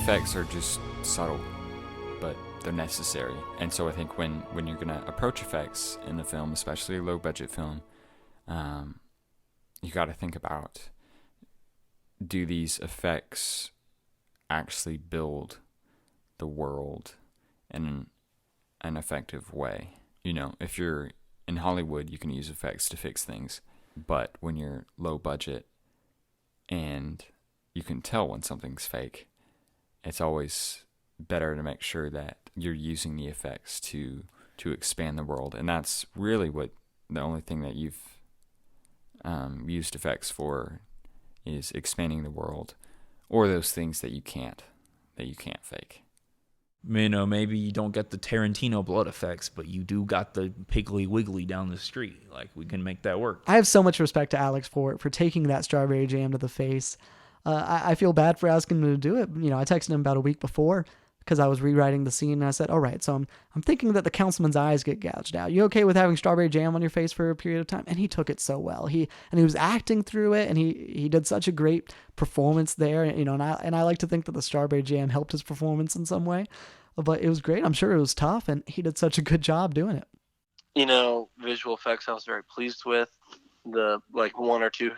effects are just subtle, but they're necessary. And so I think when you're going to approach effects in the film, especially a low-budget film, you got to think about, do these effects actually build the world in an effective way? You know, if you're in Hollywood, you can use effects to fix things. But when you're low budget and you can tell when something's fake, it's always better to make sure that you're using the effects to expand the world. And that's really what the only thing that you've used effects for is expanding the world, or those things that you can't fake. You know, maybe you don't get the Tarantino blood effects, but you do got the Piggly Wiggly down the street. Like, we can make that work. I have so much respect to Alex for taking that strawberry jam to the face. I feel bad for asking him to do it. You know, I texted him about a week before because I was rewriting the scene, and I said, all right, so I'm thinking that the councilman's eyes get gouged out. You okay with having strawberry jam on your face for a period of time? And he took it so well. He was acting through it, and he did such a great performance there. You know, and I like to think that the strawberry jam helped his performance in some way. But it was great. I'm sure it was tough, and he did such a good job doing it. You know, visual effects, I was very pleased with the one or two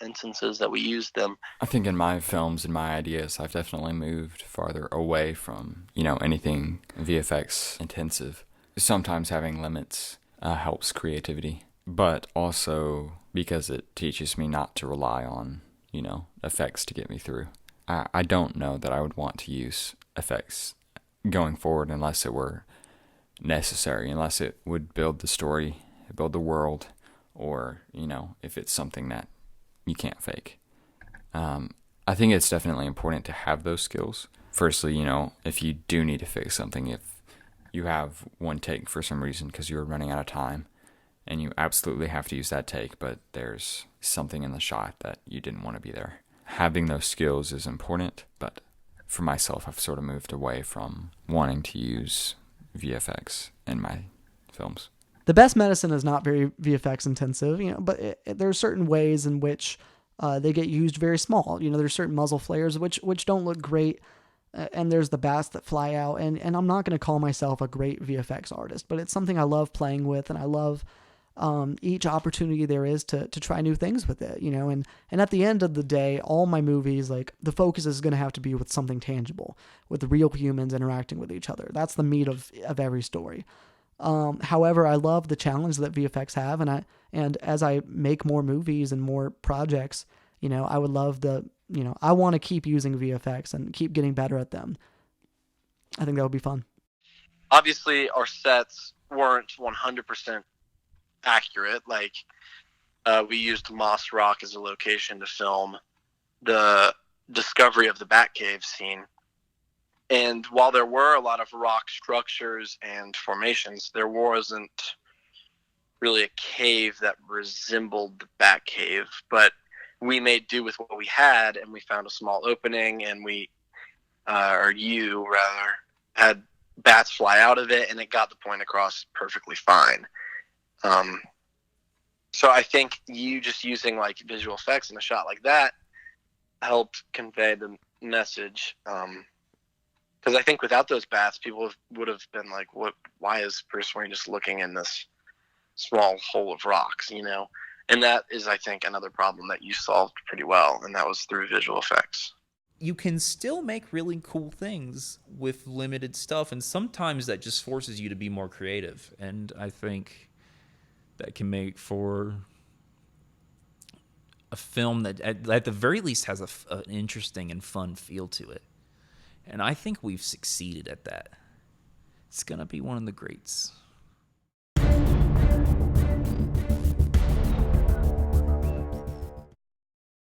instances that we used them. I think in my films and my ideas, I've definitely moved farther away from, you know, anything VFX intensive. Sometimes having limits helps creativity, but also because it teaches me not to rely on, you know, effects to get me through. I don't know that I would want to use effects going forward unless it were necessary, unless it would build the story, build the world, or, you know, if it's something that you can't fake. I think it's definitely important to have those skills. Firstly, you know, if you do need to fix something, if you have one take for some reason because you're running out of time and you absolutely have to use that take, but there's something in the shot that you didn't want to be there. Having those skills is important, but for myself, I've sort of moved away from wanting to use VFX in my films. The best medicine is not very VFX intensive, you know, but there are certain ways in which they get used very small. You know, there's certain muzzle flares which don't look great, and there's the bats that fly out. And I'm not going to call myself a great VFX artist, but it's something I love playing with, and I love each opportunity there is to try new things with it, you know. And at the end of the day, all my movies, like, the focus is going to have to be with something tangible, with the real humans interacting with each other. That's the meat of every story. However, I love the challenge that VFX have, and as I make more movies and more projects, you know, I would love I want to keep using VFX and keep getting better at them. I think that would be fun. Obviously, our sets weren't 100% accurate. Like, we used Moss Rock as a location to film the discovery of the Batcave scene. And while there were a lot of rock structures and formations, there wasn't really a cave that resembled the Batcave. But we made do with what we had, and we found a small opening, and you had bats fly out of it, and it got the point across perfectly fine. So I think you just using like visual effects in a shot like that helped convey the message. Because I think without those bats, people would have been like, "What? Why is Bruce Wayne just looking in this small hole of rocks?" You know, and that is, I think, another problem that you solved pretty well, and that was through visual effects. You can still make really cool things with limited stuff, and sometimes that just forces you to be more creative. And I think that can make for a film that, at the very least, has an interesting and fun feel to it. And I think we've succeeded at that. It's going to be one of the greats.